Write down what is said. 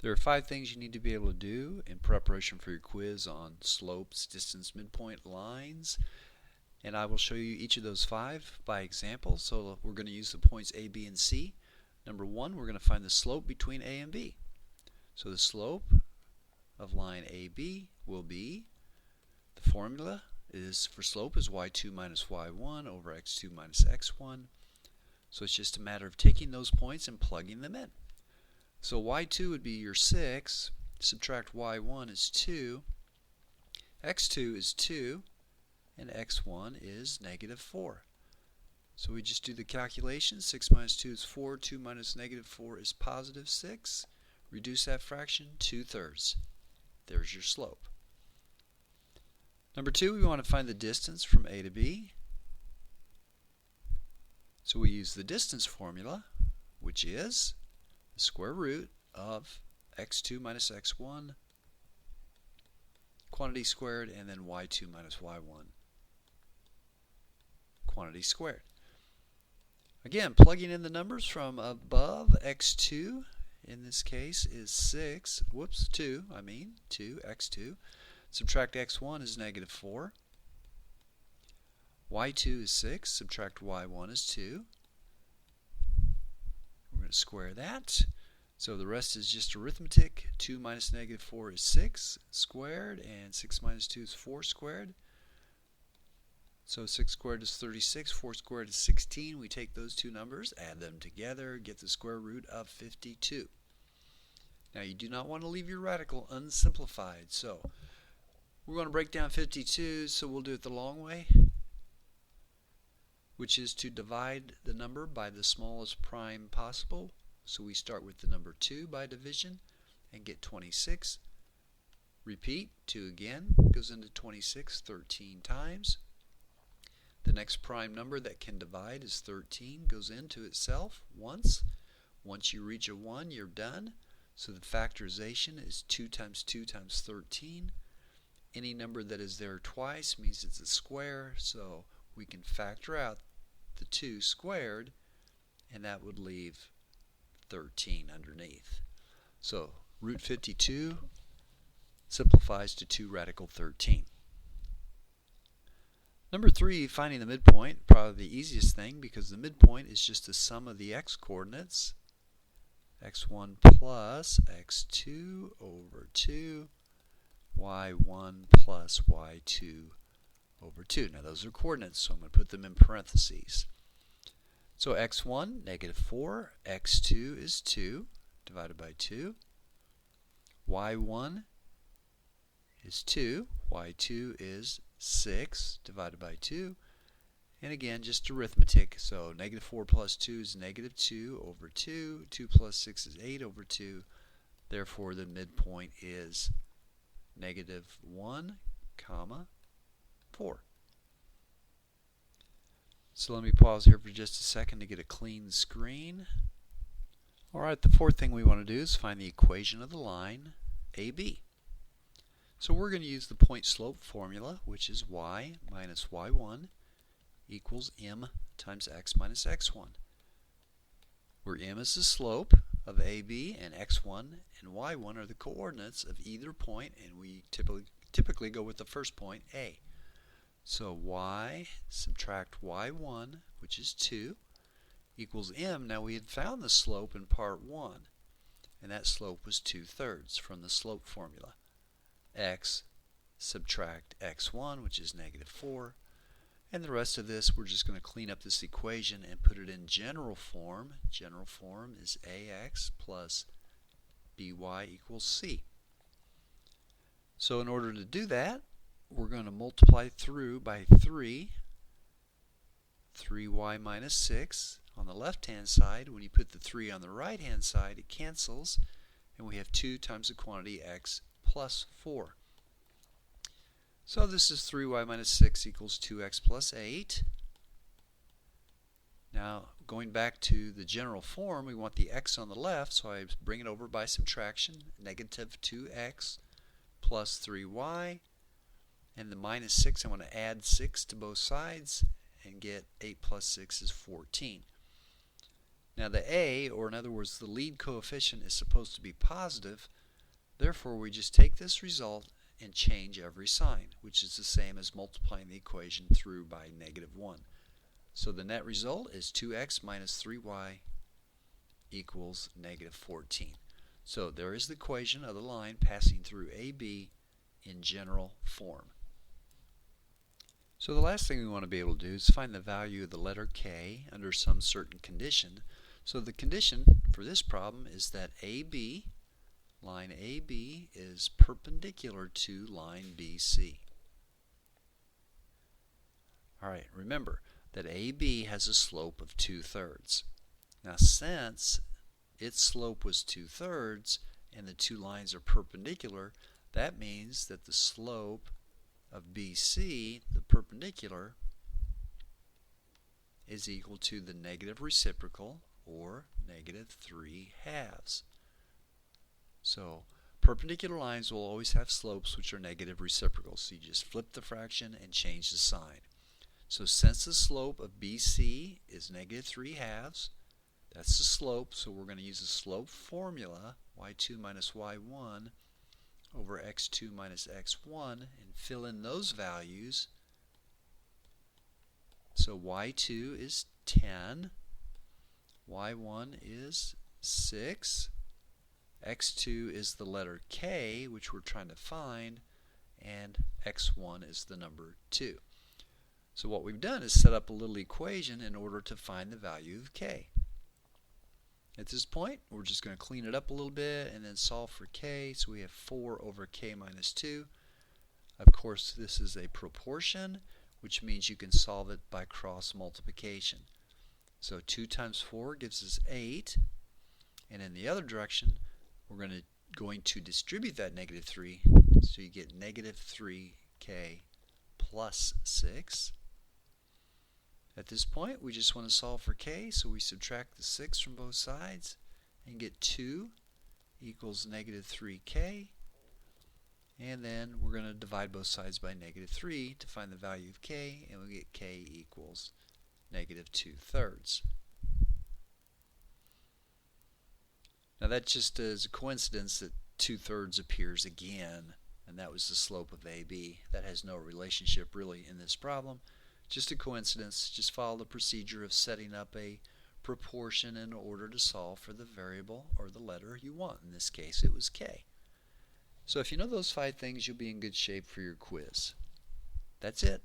There are 5 things you need to be able to do in preparation for your quiz on slopes, distance, midpoint, lines, and I will show you each of those 5 by example. So we're going to use the points A, B, and C. Number 1, we're going to find the slope between A and B. So the slope of line AB will be, the formula is for slope is y2 minus y1 over x2 minus x1. So it's just a matter of taking those points and plugging them in. So y2 would be your 6, subtract y1 is 2, x2 is 2, and x1 is negative 4. So we just do the calculation. 6 minus 2 is 4, 2 minus negative 4 is positive 6. Reduce that fraction, 2/3. There's your slope. Number 2, we want to find the distance from A to B. So we use the distance formula, which is the square root of x2 minus x1, quantity squared, and then y2 minus y1, quantity squared. Again, plugging in the numbers from above, x2 in this case is 2, x2. Subtract x1 is negative 4. y2 is 6, subtract y1 is 2. We're going to square that. So the rest is just arithmetic. 2 minus negative 4 is 6 squared, and 6 minus 2 is 4 squared. So 6 squared is 36, 4 squared is 16. We take those two numbers, add them together, get the square root of 52. Now you do not want to leave your radical unsimplified, so we're going to break down 52, so we'll do it the long way, which is to divide the number by the smallest prime possible. So we start with the number 2 by division and get 26. Repeat, 2 again, goes into 26 13 times. The next prime number that can divide is 13, goes into itself once. Once you reach a 1, you're done. So the factorization is 2 times 2 times 13. Any number that is there twice means it's a square, so we can factor out the 2 squared, and that would leave 13 underneath. So root 52 simplifies to 2 radical 13. Number 3, finding the midpoint, probably the easiest thing because the midpoint is just the sum of the x coordinates, x1 plus x2 over 2, y1 plus y2 over 2. Now those are coordinates, so I'm going to put them in parentheses. So x1, negative 4, x2 is 2, divided by 2. y1 is 2, y2 is 6, divided by 2. And again, just arithmetic, so negative 4 plus 2 is negative 2 over 2. 2 plus 6 is 8 over 2. Therefore, the midpoint is negative 1, 4. So let me pause here for just a second to get a clean screen. Alright, the fourth thing we want to do is find the equation of the line AB. So we're going to use the point slope formula, which is y minus y1 equals m times x minus x1, where m is the slope of AB and x1 and y1 are the coordinates of either point, and we typically go with the first point, A. So y subtract y1, which is 2, equals m. Now we had found the slope in part 1, and that slope was 2/3 from the slope formula. X subtract x1, which is negative 4. And the rest of this, we're just going to clean up this equation and put it in general form. General form is ax plus by equals c. So in order to do that, we're going to multiply through by 3. 3y minus 6 on the left-hand side. When you put the 3 on the right-hand side, it cancels, and we have 2 times the quantity x plus 4. So this is 3y minus 6 equals 2x plus 8. Now, going back to the general form, we want the x on the left, so I bring it over by subtraction. Negative 2x plus 3y. And the minus 6, I want to add 6 to both sides and get 8 plus 6 is 14. Now the a, or in other words the lead coefficient, is supposed to be positive. Therefore we just take this result and change every sign, which is the same as multiplying the equation through by -1. So the net result is 2x minus 3y equals -14. So there is the equation of the line passing through AB in general form. So the last thing we want to be able to do is find the value of the letter K under some certain condition. So the condition for this problem is that AB, line AB, is perpendicular to line BC. Alright, remember that AB has a slope of 2/3. Now since its slope was 2/3 and the two lines are perpendicular, that means that the slope of BC, the perpendicular, is equal to the negative reciprocal, or -3/2. So perpendicular lines will always have slopes which are negative reciprocals. So you just flip the fraction and change the sign. So since the slope of BC is -3/2, that's the slope, so we're going to use the slope formula, y2 minus y1 over x2 minus x1, and fill in those values. So y2 is 10, y1 is 6, x2 is the letter K, which we're trying to find, and x1 is the number 2. So what we've done is set up a little equation in order to find the value of K. At this point, we're just going to clean it up a little bit and then solve for K. So we have 4 over K minus 2. Of course, this is a proportion, which means you can solve it by cross multiplication. So 2 times 4 gives us 8. And in the other direction, we're going to distribute that -3. So you get -3K plus 6. At this point, we just want to solve for K, so we subtract the 6 from both sides and get 2 equals -3K. And then we're going to divide both sides by -3 to find the value of K, and we get K equals -2/3. Now that just is a coincidence that 2/3 appears again, and that was the slope of AB. That has no relationship really in this problem. Just a coincidence. Just follow the procedure of setting up a proportion in order to solve for the variable or the letter you want. In this case, it was K. So if you know those 5 things, you'll be in good shape for your quiz. That's it.